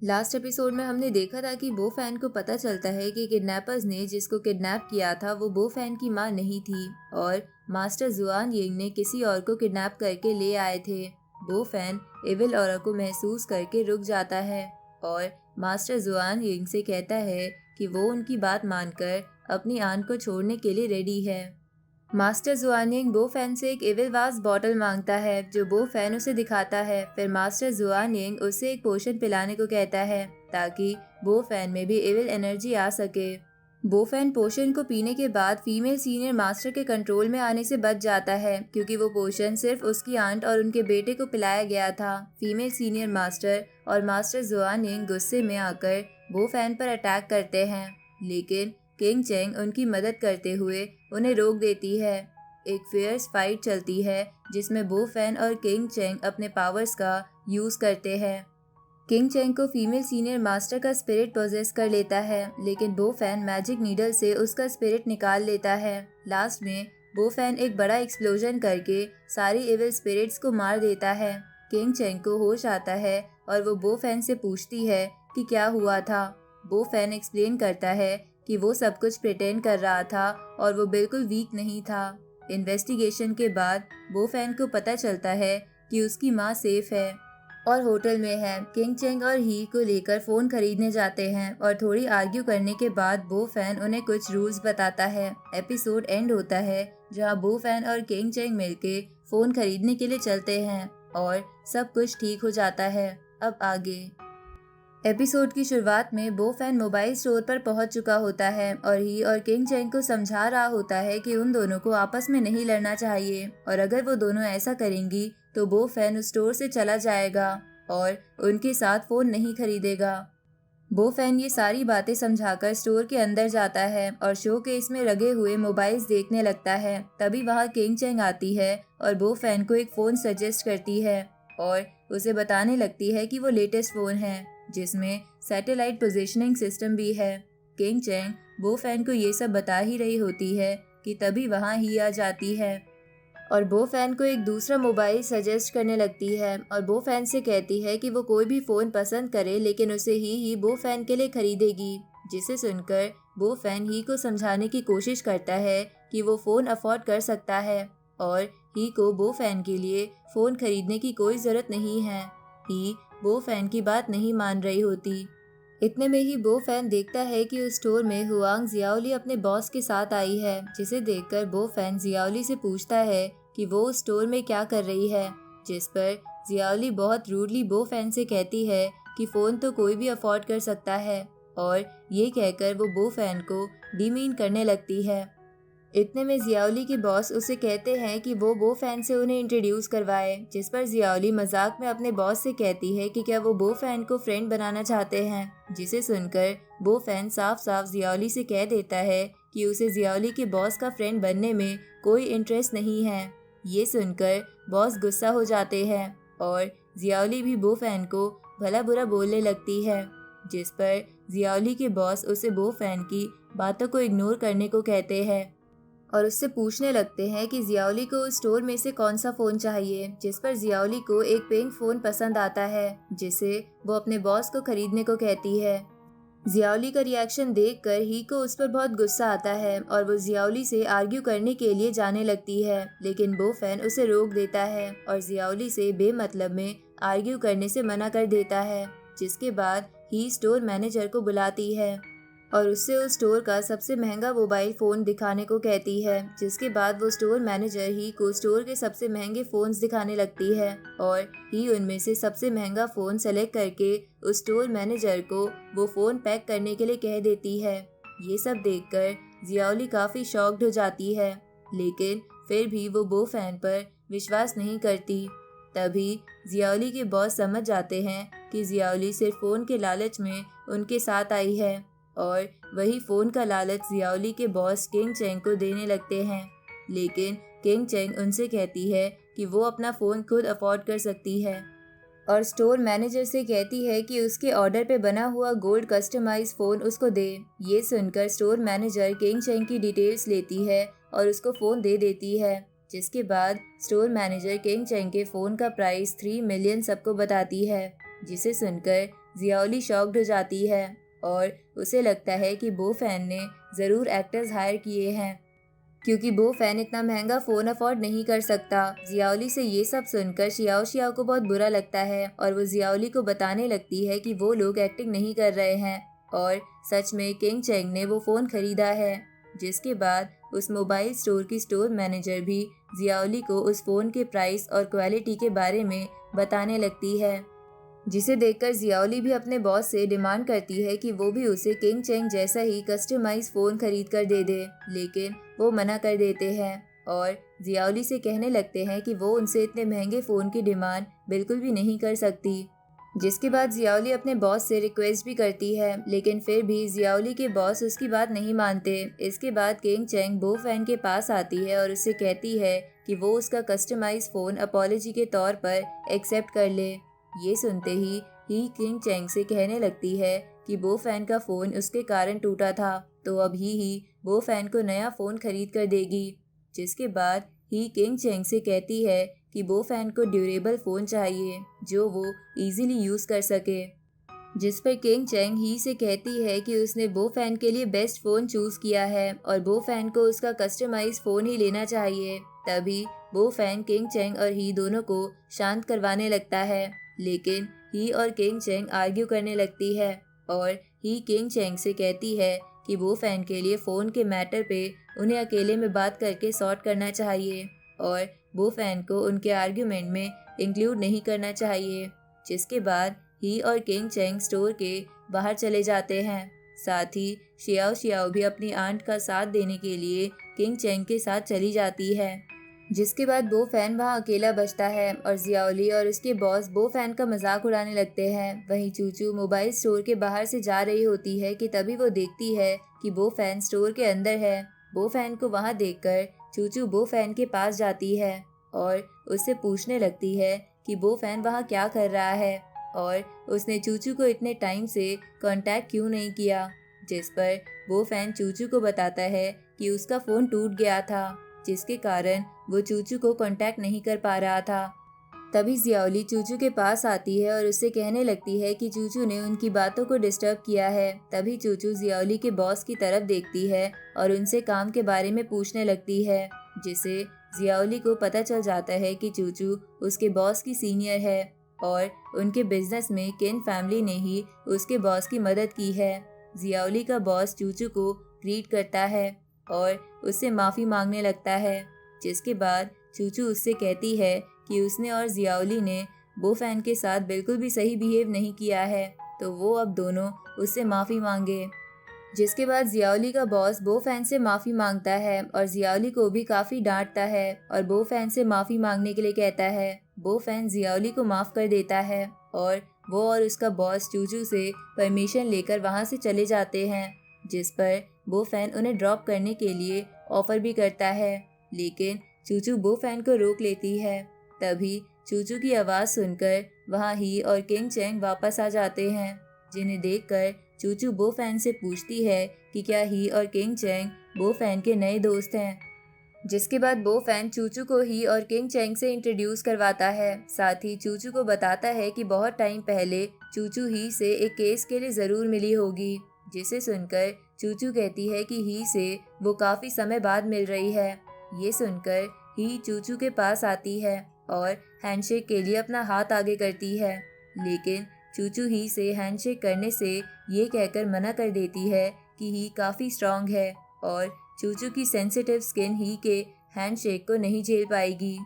Last episode में हमने देखा था कि बो फैन को पता चलता है कि किडनैपर्स ने जिसको किडनैप किया था वो बो फैन की माँ नहीं थी और मास्टर जुआन यिंग ने किसी और को किडनैप करके ले आए थे। बो फैन एविल ऑरा को महसूस करके रुक जाता है और मास्टर जुआन यिंग से कहता है कि वो उनकी बात मानकर अपनी आन को छोड़ने के लिए रेडी है। मास्टर जुआनिंग बो फैन से एक एविल वास बॉटल मांगता है जो बो फैन उसे दिखाता है। फिर मास्टर जुआनिंग उसे एक पोशन पिलाने को कहता है ताकि बो फैन में भी एविल एनर्जी आ सके। बो फैन पोशन को पीने के बाद फीमेल सीनियर मास्टर के कंट्रोल में आने से बच जाता है क्योंकि वो पोशन सिर्फ उसकी आंट और उनके बेटे को पिलाया गया था। फीमेल सीनियर मास्टर और मास्टर जुआनिंग गुस्से में आकर बो फैन पर अटैक करते हैं, लेकिन किंग चेंग उनकी मदद करते हुए उन्हें रोक देती है। एक फियर्स फाइट चलती है जिसमें बो फैन और किंग चेंग अपने पावर्स का यूज करते हैं। किंग चेंग को फीमेल सीनियर मास्टर का स्पिरिट पोजेस कर लेता है, लेकिन बो फैन मैजिक नीडल से उसका स्पिरिट निकाल लेता है। लास्ट में बो फैन एक बड़ा एक्सप्लोजन करके सारी इविल स्पिरिट्स को मार देता है। किंग चेंग को होश आता है और वो बो फैन से पूछती है कि क्या हुआ था। बो फैन एक्सप्लेन करता है कि वो सब कुछ प्रिटेंड कर रहा था और वो बिल्कुल वीक नहीं था। इन्वेस्टिगेशन के बाद बो फैन को पता चलता है कि उसकी माँ सेफ है और होटल में है। किंग चेंग और ही को लेकर फोन खरीदने जाते हैं और थोड़ी आर्ग्यू करने के बाद बो फैन उन्हें कुछ रूल्स बताता है। एपिसोड एंड होता है जहाँ बो फैन और किंग चेंग मिलके फोन खरीदने के लिए चलते हैं और सब कुछ ठीक हो जाता है। अब आगे एपिसोड की शुरुआत में बो फैन मोबाइल स्टोर पर पहुंच चुका होता है और ही और किंग चेंग को समझा रहा होता है कि उन दोनों को आपस में नहीं लड़ना चाहिए और अगर वो दोनों ऐसा करेंगी तो बो फैन उस स्टोर से चला जाएगा और उनके साथ फोन नहीं खरीदेगा। बो फैन ये सारी बातें समझाकर स्टोर के अंदर जाता है और शो केस में लगे हुए मोबाइल्स देखने लगता है। तभी वहाँ किंग चेंग आती है और बो फैन को एक फ़ोन सजेस्ट करती है और उसे बताने लगती है कि वो लेटेस्ट फ़ोन है जिसमें सैटेलाइट पोजीशनिंग सिस्टम भी है। किंग चेंग बो फैन को ये सब बता ही रही होती है कि तभी वहाँ ही आ जाती है और बो फैन को एक दूसरा मोबाइल सजेस्ट करने लगती है और बो फैन से कहती है कि वो कोई भी फ़ोन पसंद करे लेकिन उसे ही बो फैन के लिए खरीदेगी। जिसे सुनकर बो फैन ही को समझाने की कोशिश करता है कि वो फ़ोन अफोर्ड कर सकता है और ही को बो फैन के लिए फ़ोन खरीदने की कोई ज़रूरत नहीं है। ही बो फैन की बात नहीं मान रही होती। इतने में ही बो फैन देखता है कि उस स्टोर में हुआंग जियाओली अपने बॉस के साथ आई है, जिसे देखकर बो फैन जियाओली से पूछता है कि वो उस स्टोर में क्या कर रही है, जिस पर जियाओली बहुत रूडली बो फैन से कहती है कि फ़ोन तो कोई भी अफोर्ड कर सकता है और ये कहकर वो बो फैन को डिमीन करने लगती है। इतने में जियाओली के बॉस उसे कहते हैं कि वो बो फैन से उन्हें इंट्रोड्यूस करवाए, जिस पर जियाओली मजाक में अपने बॉस से कहती है कि क्या वो बो फैन को फ्रेंड बनाना चाहते हैं। जिसे सुनकर बो फैन साफ साफ जियाओली से कह देता है कि उसे जियाओली के बॉस का फ्रेंड बनने में कोई इंटरेस्ट नहीं है। ये सुनकर बॉस गुस्सा हो जाते हैं और जियाओली भी बो फैन को भला बुरा बोलने लगती है, जिस पर जियाओली के बॉस उसे बो फैन की बातों को इग्नोर करने को कहते हैं और उससे पूछने लगते हैं कि जियाओली को उस स्टोर में से कौन सा फ़ोन चाहिए, जिस पर जियाओली को एक पिंक फ़ोन पसंद आता है जिसे वो अपने बॉस को खरीदने को कहती है। जियाओली का रिएक्शन देखकर ही को उस पर बहुत गुस्सा आता है और वो जियाओली से आर्ग्यू करने के लिए जाने लगती है, लेकिन बो फैन उसे रोक देता है और जियाओली से बेमतलब में आर्ग्यू करने से मना कर देता है। जिसके बाद ही स्टोर मैनेजर को बुलाती है और उससे उस स्टोर का सबसे महंगा मोबाइल फ़ोन दिखाने को कहती है, जिसके बाद वो स्टोर मैनेजर ही को स्टोर के सबसे महंगे फ़ोन्स दिखाने लगती है और ही उनमें से सबसे महंगा फ़ोन सेलेक्ट करके उस स्टोर मैनेजर को वो फ़ोन पैक करने के लिए कह देती है। ये सब देखकर जियाओली काफ़ी शॉक्ड हो जाती है, लेकिन फिर भी वो बो फैन पर विश्वास नहीं करती। तभी जियाओली के बॉस समझ जाते हैं कि जियाओली सिर्फ फ़ोन के लालच में उनके साथ आई है और वही फ़ोन का लालच जियाओली के बॉस किंग चेंग को देने लगते हैं, लेकिन किंग चेंग उनसे कहती है कि वो अपना फ़ोन खुद अफोर्ड कर सकती है और स्टोर मैनेजर से कहती है कि उसके ऑर्डर पे बना हुआ गोल्ड कस्टमाइज फ़ोन उसको दे। ये सुनकर स्टोर मैनेजर किंग चेंग की डिटेल्स लेती है और उसको फ़ोन दे देती है, जिसके बाद स्टोर मैनेजर किंग चेंग के फ़ोन का प्राइस 3 मिलियन सबको बताती है। जिसे सुनकर जियाओली शॉक्ड हो जाती है और उसे लगता है कि बो फैन ने ज़रूर एक्टर्स हायर किए हैं, क्योंकि बो फैन इतना महंगा फ़ोन अफोर्ड नहीं कर सकता। जियाओली से ये सब सुनकर शियाओ शियाओ को बहुत बुरा लगता है और वो जियाओली को बताने लगती है कि वो लोग एक्टिंग नहीं कर रहे हैं और सच में किंग चेंग ने वो फ़ोन खरीदा है। जिसके बाद उस मोबाइल स्टोर की स्टोर मैनेजर भी जियाओली को उस फ़ोन के प्राइस और क्वालिटी के बारे में बताने लगती है, जिसे देखकर जियाओली भी अपने बॉस से डिमांड करती है कि वो भी उसे किंग चेंग जैसा ही कस्टमाइज फ़ोन खरीद कर दे दे, लेकिन वो मना कर देते हैं और जियाओली से कहने लगते हैं कि वो उनसे इतने महंगे फ़ोन की डिमांड बिल्कुल भी नहीं कर सकती। जिसके बाद जियाओली अपने बॉस से रिक्वेस्ट भी करती है, लेकिन फिर भी जियाओली के बॉस उसकी बात नहीं मानते। इसके बाद किंग चेंग बो फैन के पास आती है और उससे कहती है कि वो उसका कस्टमाइज फ़ोन अपॉलॉजी के तौर पर एक्सेप्ट कर ले। ये सुनते ही किंग चेंग से कहने लगती है कि बो फैन का फ़ोन उसके कारण टूटा था, तो अब ही बो फैन को नया फ़ोन खरीद कर देगी। जिसके बाद ही किंग चेंग से कहती है कि बो फैन को ड्यूरेबल फ़ोन चाहिए जो वो इजीली यूज़ कर सके। जिस पर किंग चेंग ही से कहती है कि उसने बो फैन के लिए बेस्ट फ़ोन चूज़ किया है और बो फैन को उसका कस्टमाइज फ़ोन ही लेना चाहिए। तभी बो फैन किंग चेंग और ही दोनों को शांत करवाने लगता है, लेकिन ही और किंग चेंग आर्ग्यू करने लगती है और ही किंग चेंग से कहती है कि बो फैन के लिए फ़ोन के मैटर पे उन्हें अकेले में बात करके सॉर्ट करना चाहिए और बो फैन को उनके आर्ग्यूमेंट में इंक्लूड नहीं करना चाहिए। जिसके बाद ही और किंग चेंग स्टोर के बाहर चले जाते हैं। साथ ही शियाओ शियाओ भी अपनी आंट का साथ देने के लिए किंग चेंग के साथ चली जाती है। जिसके बाद बो फैन वहाँ अकेला बचता है और जियाओली और उसके बॉस बो फैन का मजाक उड़ाने लगते हैं। वहीं चूचू मोबाइल स्टोर के बाहर से जा रही होती है कि तभी वो देखती है कि बो फैन स्टोर के अंदर है। बो फैन को वहाँ देखकर चूचू बो फैन के पास जाती है और उससे पूछने लगती है कि बो फैन वहाँ क्या कर रहा है और उसने चूचू को इतने टाइम से कांटेक्ट क्यों नहीं किया। जिस पर बो फैन चूचू को बताता है कि उसका फ़ोन टूट गया था, जिसके कारण वो चूचू को कांटेक्ट नहीं कर पा रहा था। तभी जियाओली चूचू के पास आती है और उससे कहने लगती है कि चूचू ने उनकी बातों को डिस्टर्ब किया है। तभी चूचू जियाओली के बॉस की तरफ देखती है और उनसे काम के बारे में पूछने लगती है, जिसे जियाओली को पता चल जाता है कि चूचू उसके बॉस की सीनियर है और उनके बिजनेस में किन फैमिली ने ही उसके बॉस की मदद की है। जियाओली का बॉस चूचू को ग्रीट करता है और उससे माफ़ी मांगने लगता है। जिसके बाद चूचू उससे कहती है कि उसने और जियाओली ने बो फैन के साथ बिल्कुल भी सही बिहेव नहीं किया है, तो वो अब दोनों उससे माफ़ी मांगे। जिसके बाद जियाओली का बॉस बो फैन से माफ़ी मांगता है और जियाओली को भी काफ़ी डांटता है और बो फैन से माफ़ी मांगने के लिए कहता है। बो फैन जियाओली को माफ़ कर देता है और वो और उसका बॉस चूचू से परमिशन लेकर वहाँ से चले जाते हैं। जिस पर बो फैन उन्हें ड्रॉप करने के लिए ऑफर भी करता है, लेकिन चूचू बो फैन को रोक लेती है। तभी चूचू की आवाज़ सुनकर वहाँ ही और किंग चेंग वापस आ जाते हैं, जिन्हें देखकर चूचू बो फैन से पूछती है कि क्या ही और किंग चेंग बो फैन के नए दोस्त हैं। जिसके बाद बो फैन चूचू को ही और किंग चेंग से इंट्रोड्यूस करवाता है। साथ ही चूचू को बताता है कि बहुत टाइम पहले चूचू ही से एक केस के लिए ज़रूर मिली होगी, जिसे सुनकर चूचू कहती है कि ही से वो काफ़ी समय बाद मिल रही है। ये सुनकर ही चूचू के पास आती है और हैंडशेक के लिए अपना हाथ आगे करती है, लेकिन चूचू ही से हैंडशेक करने से ये कहकर मना कर देती है कि ही काफ़ी स्ट्रांग है और चूचू की सेंसिटिव स्किन ही के हैंडशेक को नहीं झेल पाएगी।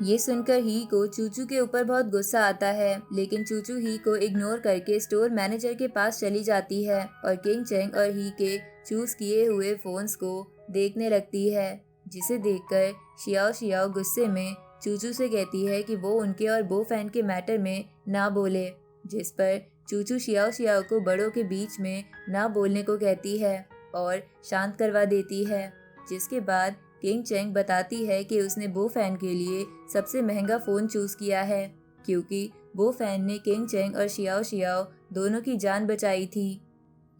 ये सुनकर ही को चूचू के ऊपर बहुत गुस्सा आता है, लेकिन चूचू ही को इग्नोर करके स्टोर मैनेजर के पास चली जाती है और किंग चेंग और ही के चूज किए हुए फोन्स को देखने लगती है, जिसे देखकर शियाओ शियाओ गुस्से में चूचू से कहती है कि वो उनके और बो फैन के मैटर में ना बोले। जिस पर चूचू शियाओ शियाओ को बड़ों के बीच में ना बोलने को कहती है और शांत करवा देती है। जिसके बाद किंग चेंग बताती है कि उसने बो फैन के लिए सबसे महंगा फ़ोन चूज़ किया है, क्योंकि बो फैन ने किंग चेंग और शियाओ शियाओ दोनों की जान बचाई थी।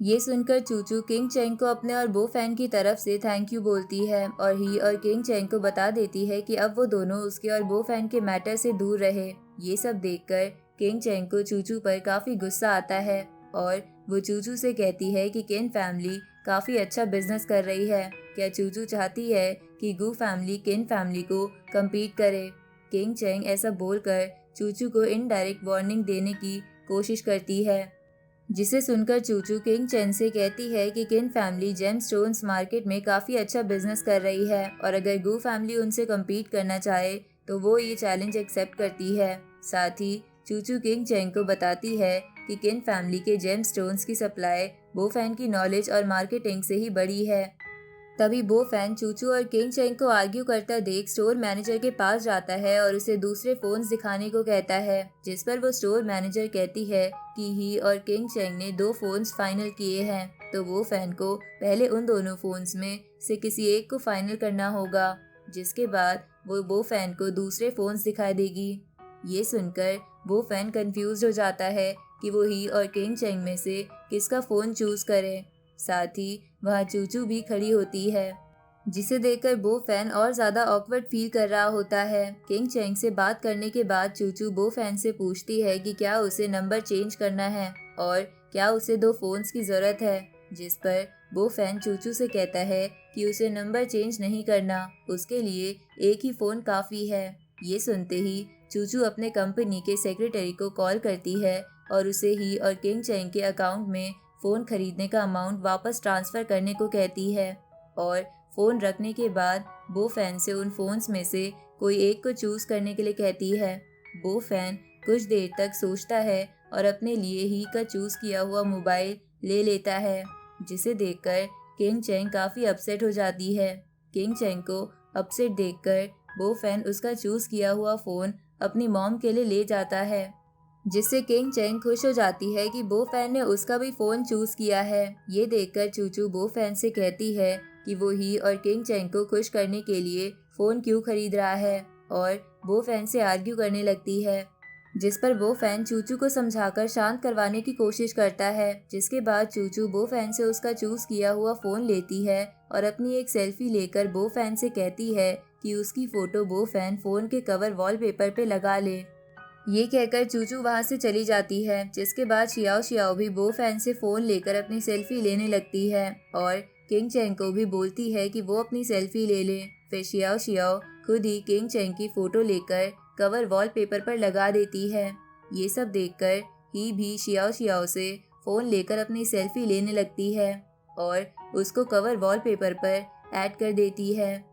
ये सुनकर चूचू किंग चेंग को अपने और बो फैन की तरफ से थैंक यू बोलती है और ही और किंग चेंग को बता देती है कि अब वो दोनों उसके और बो फैन के मैटर से दूर रहे। ये सब देखकर किंग चैंग को चूचू पर काफ़ी गुस्सा आता है और वो चूचू से कहती है कि किन फैमिली काफ़ी अच्छा बिजनेस कर रही है। क्या चूचू चाहती है कि गू फैमिली किन फैमिली को कम्पीट करे। किंग चैंग ऐसा बोलकर चूचू को इनडायरेक्ट वार्निंग देने की कोशिश करती है, जिसे सुनकर चूचू किंग चैंग से कहती है कि किन फैमिली जेम स्टोन्स मार्केट में काफ़ी अच्छा बिजनेस कर रही है और अगर गू फैमिली उनसे कम्पीट करना चाहे तो वो ये चैलेंज एक्सेप्ट करती है। साथ ही चूचू किंग चैंग को बताती है कि किन फैमिली के जेम स्टोन्स की सप्लाई बो फैन की नॉलेज और मार्केटिंग से ही बड़ी है। तभी बो फैन चूचू और किंग चैंग को आर्ग्यू करता देख स्टोर मैनेजर के पास जाता है और उसे दूसरे फोन्स दिखाने को कहता है, जिस पर वो स्टोर मैनेजर कहती है कि ही और किंग चैंग ने 2 फोन्स फाइनल किए हैं, तो वो फैन को पहले उन दोनों फोन्स में से किसी एक को फाइनल करना होगा, जिसके बाद वो फैन को दूसरे फोन्स दिखाई देगी। ये सुनकर वो फैन कंफ्यूज हो जाता है कि वो ही और किंग चैंग में से किसका फ़ोन चूज़ करे। साथ ही वहाँ चूचू भी खड़ी होती है, जिसे देखकर बो फैन और ज़्यादा ऑकवर्ड फील कर रहा होता है। किंग चैंग से बात करने के बाद चूचू बो फैन से पूछती है कि क्या उसे नंबर चेंज करना है और क्या उसे 2 फ़ोन्स की ज़रूरत है, जिस पर बो फैन चूचू से कहता है कि उसे नंबर चेंज नहीं करना, उसके लिए एक ही फ़ोन काफ़ी है। ये सुनते ही चूचू अपने कंपनी के सेक्रेटरी को कॉल करती है और उसे ही और किंग चैंग के अकाउंट में फ़ोन खरीदने का अमाउंट वापस ट्रांसफ़र करने को कहती है और फ़ोन रखने के बाद बो फैन से उन फ़ोन्स में से कोई एक को चूज़ करने के लिए कहती है। बो फैन कुछ देर तक सोचता है और अपने लिए ही का चूज़ किया हुआ मोबाइल ले लेता है, जिसे देखकर किंग चैंग काफ़ी अपसेट हो जाती है। किंग चैंग को अपसेट देखकर बो फैन उसका चूज़ किया हुआ फ़ोन अपनी मॉम के लिए ले जाता है, जिससे किंग चैंग खुश हो जाती है कि बो फैन ने उसका भी फ़ोन चूज़ किया है। ये देखकर चूचू बो फैन से कहती है कि वो ही और किंग चैंग को खुश करने के लिए फ़ोन क्यों खरीद रहा है और बो फैन से आर्ग्यू करने लगती है, जिस पर बो फैन चूचू को समझाकर शांत करवाने की कोशिश करता है। जिसके बाद चूचू बो फैन से उसका चूज़ किया हुआ फ़ोन लेती है और अपनी एक सेल्फी लेकर बो फैन से कहती है कि उसकी फ़ोटो बो फैन फ़ोन के कवर वॉलपेपर पे लगा ले। ये कहकर चूचू वहाँ से चली जाती है, जिसके बाद शियाओ शियाओ भी बो फैन से फ़ोन लेकर अपनी सेल्फी लेने लगती है और किंग चैंग को भी बोलती है कि वो अपनी सेल्फी ले ले। फिर शियाओ शियाओ खुद ही किंग चैंग की फ़ोटो लेकर कवर वॉलपेपर पर लगा देती है। ये सब देखकर ही भी शियाओ शियाओ से फ़ोन लेकर अपनी सेल्फी लेने लगती है और उसको कवर वॉलपेपर पर ऐड कर देती है।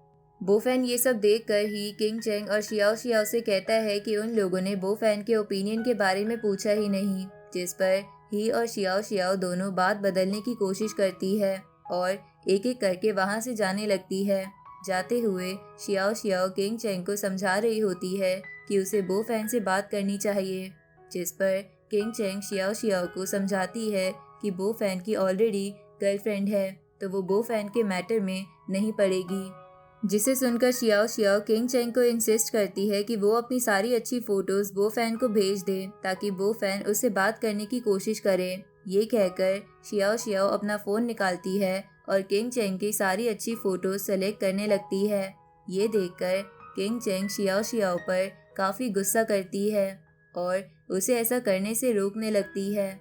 बो फैन ये सब देखकर ही किंग चैंग और शियाओ शियाओ से कहता है कि उन लोगों ने बो फैन के ओपिनियन के बारे में पूछा ही नहीं, जिस पर ही और शियाओ शियाओ दोनों बात बदलने की कोशिश करती है और एक एक करके वहाँ से जाने लगती है। जाते हुए शियाओ शियाओ किंग चैंग को समझा रही होती है कि उसे बो फैन से बात करनी चाहिए, जिस पर किंग चैंग शियाओ शियाओ को समझाती है कि बो फैन की ऑलरेडी गर्लफ्रेंड है, तो वो बो फैन के मैटर में नहीं पड़ेगी। जिसे सुनकर शियाओ शियाओ किंग चैंग को इंसिस्ट करती है कि वो अपनी सारी अच्छी फोटोज बो फैन को भेज दे ताकि बो फैन उससे बात करने की कोशिश करे। ये कहकर शियाओ शियाओ अपना फ़ोन निकालती है और किंग चैंग की सारी अच्छी फोटोज सेलेक्ट करने लगती है। ये देखकर किंग चैंग शियाओ शियाओ पर काफ़ी गुस्सा करती है और उसे ऐसा करने से रोकने लगती है।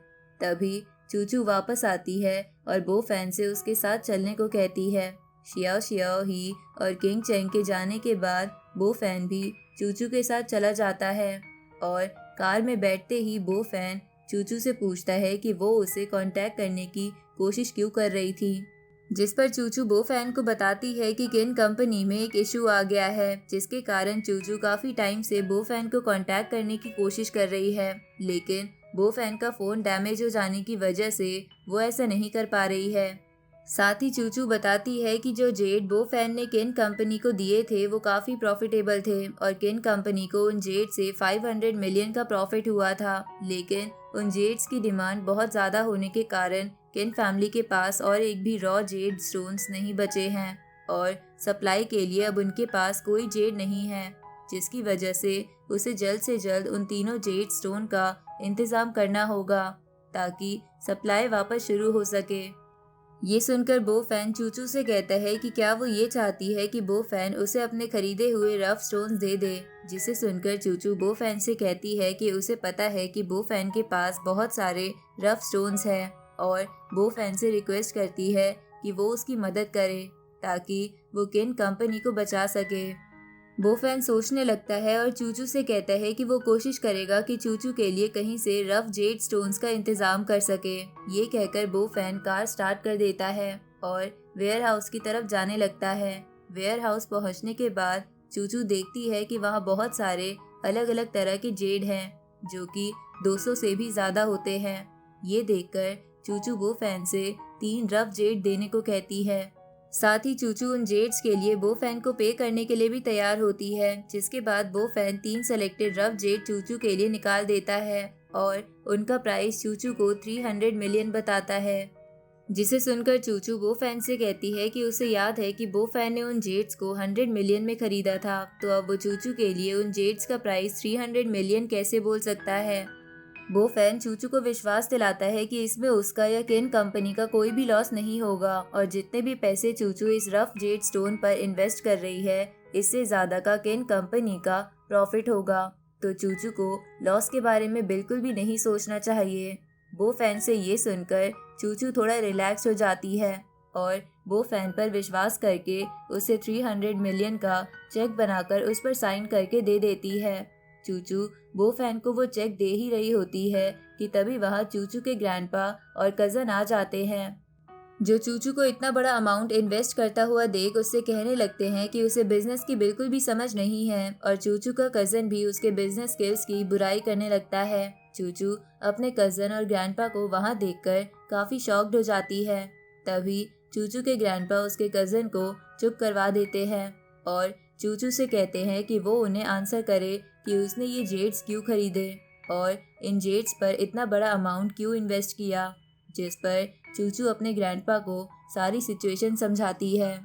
तभी चूचू वापस आती है और बो फैन से उसके साथ चलने को कहती है। शियाओ शियाओ ही और किंग चैंग के जाने के बाद बो फैन भी चूचू के साथ चला जाता है और कार में बैठते ही बो फैन चूचू से पूछता है कि वो उसे कांटेक्ट करने की कोशिश क्यों कर रही थी, जिस पर चूचू बो फैन को बताती है कि किन कंपनी में एक इशू आ गया है, जिसके कारण चूचू काफ़ी टाइम से बो फैन को कांटेक्ट करने की कोशिश कर रही है, लेकिन बो फैन का फ़ोन डैमेज हो जाने की वजह से वो ऐसा नहीं कर पा रही है। साथ ही चूचू बताती है कि जो जेड बो फैन ने किन कंपनी को दिए थे वो काफ़ी प्रॉफिटेबल थे और किन कंपनी को उन जेड से 500 मिलियन का प्रॉफिट हुआ था, लेकिन उन जेड्स की डिमांड बहुत ज़्यादा होने के कारण किन फैमिली के पास और एक भी रॉ जेड स्टोन्स नहीं बचे हैं और सप्लाई के लिए अब उनके पास कोई जेड नहीं है, जिसकी वजह से उसे जल्द से जल्द उन तीनों जेड स्टोन का इंतज़ाम करना होगा ताकि सप्लाई वापस शुरू हो सके। ये सुनकर बो फैन चूचू से कहता है कि क्या वो ये चाहती है कि बो फैन उसे अपने खरीदे हुए रफ स्टोन्स दे दे। जिसे सुनकर चूचू बो फैन से कहती है कि उसे पता है कि बो फैन के पास बहुत सारे रफ स्टोन्स हैं और बो फैन से रिक्वेस्ट करती है कि वो उसकी मदद करे ताकि वो किन कंपनी को बचा सके। बो फैन सोचने लगता है और चूचू से कहता है कि वो कोशिश करेगा कि चूचू के लिए कहीं से रफ जेड स्टोन्स का इंतजाम कर सके। ये कहकर बो फैन कार स्टार्ट कर देता है और वेयर हाउस की तरफ जाने लगता है। वेयर हाउस पहुंचने के बाद चूचू देखती है कि वहाँ बहुत सारे अलग अलग तरह के जेड हैं जो कि 200 से भी ज्यादा होते हैं। ये देखकर चूचू बो फैन से 3 रफ जेड देने को कहती है। साथ ही चूचू उन जेड्स के लिए बो फैन को पे करने के लिए भी तैयार होती है, जिसके बाद बो फैन 3 सेलेक्टेड रफ जेड चूचू के लिए निकाल देता है और उनका प्राइस चूचू को 300 मिलियन बताता है। जिसे सुनकर चूचू बो फैन से कहती है कि उसे याद है कि बो फैन ने उन जेड्स को 100 मिलियन में खरीदा था, तो अब वो चूचू के लिए उन जेड्स का प्राइस 300 मिलियन कैसे बोल सकता है। बो फैन चूचू को विश्वास दिलाता है कि इसमें उसका या केन कंपनी का कोई भी लॉस नहीं होगा और जितने भी पैसे चूचू इस रफ जेड स्टोन पर इन्वेस्ट कर रही है, इससे ज्यादा का केन कंपनी का प्रॉफिट होगा। तो चूचू को लॉस के बारे में बिल्कुल भी नहीं सोचना चाहिए। बो फैन से ये सुनकर चूचू थोड़ा रिलैक्स हो जाती है और बो फैन पर विश्वास करके उसे 300 मिलियन का चेक बनाकर उस पर साइन करके दे देती है। चूचू बो फैन को वो चेक दे ही रही होती है कि तभी वहाँ चूचू के ग्रैंडपा और कजन आ जाते हैं, जो चूचू को इतना बड़ा अमाउंट इन्वेस्ट करता हुआ देख उससे कहने लगते हैं कि उसे बिजनेस की बिल्कुल भी समझ नहीं है और चूचू का कजन भी उसके बिजनेस स्किल्स की बुराई करने लगता है। चूचू अपने कजन और ग्रैंडपा को वहाँ देखकर काफी शॉक्ड हो जाती है। तभी चूचू के ग्रैंडपा उसके कजन को चुप करवा देते हैं और चूचू से कहते हैं कि वो उन्हें आंसर करे कि उसने ये जेड्स क्यों खरीदे और इन जेड्स पर इतना बड़ा अमाउंट क्यों इन्वेस्ट किया। जिस पर चूचू अपने ग्रैंडपा को सारी सिचुएशन समझाती है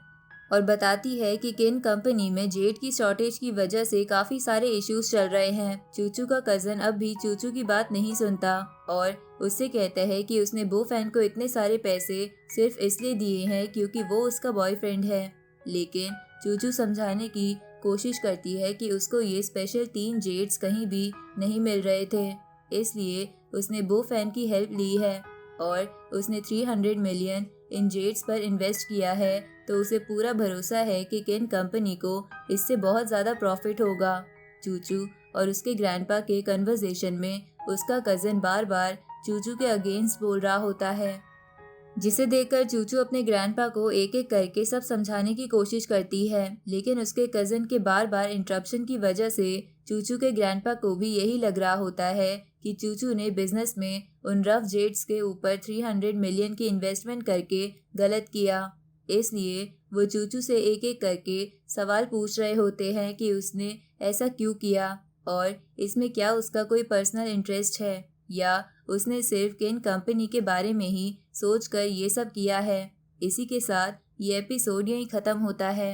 और बताती है कि किन कंपनी में जेड की शॉर्टेज की वजह से काफ़ी सारे इश्यूज चल रहे हैं। चूचू का कज़न अब भी चूचू की बात नहीं सुनता और उससे कहता है कि उसने बो फैन को इतने सारे पैसे सिर्फ इसलिए दिए हैं क्योंकि वो उसका बॉयफ्रेंड है। लेकिन चूचू समझाने की कोशिश करती है कि उसको ये स्पेशल 3 जेड्स कहीं भी नहीं मिल रहे थे, इसलिए उसने बो फैन की हेल्प ली है और उसने 300 मिलियन इन जेड्स पर इन्वेस्ट किया है। तो उसे पूरा भरोसा है कि किन कंपनी को इससे बहुत ज़्यादा प्रॉफिट होगा। चूचू और उसके ग्रैंडपा के कन्वर्सेशन में उसका कज़न बार बार चूचू के अगेंस्ट बोल रहा होता है, जिसे देखकर चूचू अपने ग्रैंडपा को एक एक करके सब समझाने की कोशिश करती है। लेकिन उसके कज़न के बार बार इंटरप्शन की वजह से चूचू के ग्रैंडपा को भी यही लग रहा होता है कि चूचू ने बिजनेस में उन रफ जेड्स के ऊपर 300 मिलियन की इन्वेस्टमेंट करके गलत किया। इसलिए वो चूचू से एक एक करके सवाल पूछ रहे होते हैं कि उसने ऐसा क्यों किया और इसमें क्या उसका कोई पर्सनल इंटरेस्ट है या उसने सिर्फ किन कंपनी के बारे में ही सोचकर ये सब किया है। इसी के साथ ये एपिसोड यहीं ख़त्म होता है।